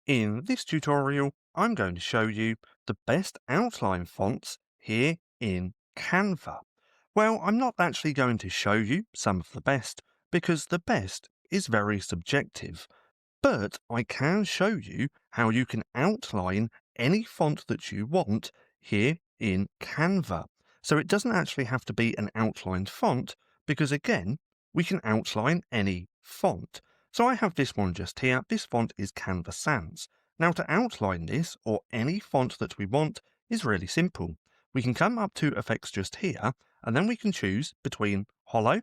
In this tutorial, I'm going to show you the best outline fonts here in Canva. Well, I'm not actually going to show you some of the best because the best is very subjective, but I can show you how you can outline any font that you want here in Canva. So it doesn't actually have to be an outlined font because again, we can outline any font. So I have this one just here. This font is Canva Sans. Now to outline this or any font that we want is really simple. We can come up to effects just here and then we can choose between hollow,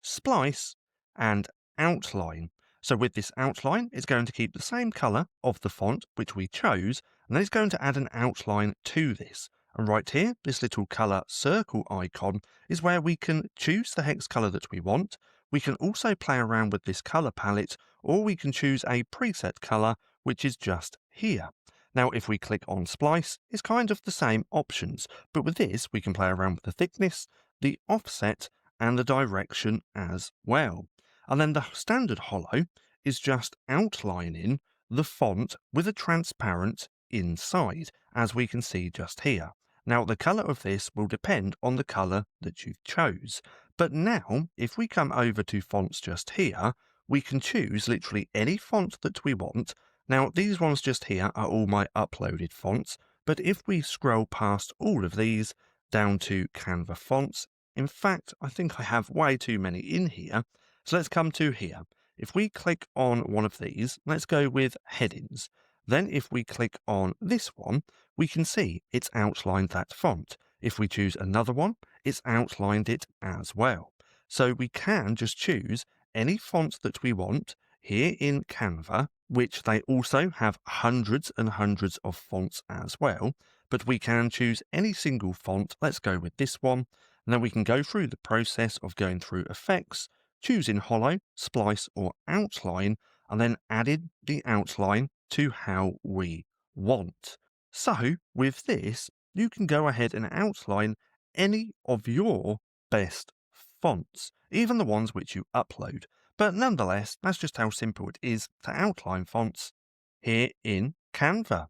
splice and outline. So with this outline, it's going to keep the same color of the font which we chose, and then it's going to add an outline to this. And right here, this little color circle icon is where we can choose the hex color that we want. We can also play around with this color palette, or we can choose a preset color, which is just here. Now, if we click on splice, it's kind of the same options, but with this, we can play around with the thickness, the offset, and the direction as well. And then the standard hollow is just outlining the font with a transparent inside, as we can see just here. Now, the color of this will depend on the color that you chose. But now, if we come over to fonts just here, we can choose literally any font that we want. Now, these ones just here are all my uploaded fonts, but if we scroll past all of these down to Canva fonts, in fact, I think I have way too many in here. So let's come to here. If we click on one of these, let's go with headings. Then if we click on this one, we can see it's outlined that font. If we choose another one, it's outlined it as well. So we can just choose any font that we want here in Canva, which they also have hundreds and hundreds of fonts as well. But we can choose any single font. Let's go with this one. And then we can go through the process of going through effects, choosing hollow, splice or outline, and then adding the outline to how we want. So with this, you can go ahead and outline any of your best fonts, even the ones which you upload. But nonetheless, that's just how simple it is to outline fonts here in Canva.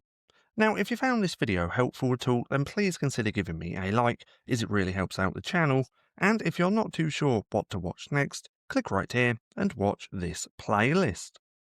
Now, if you found this video helpful at all, then please consider giving me a like, as it really helps out the channel. And if you're not too sure what to watch next, click right here and watch this playlist.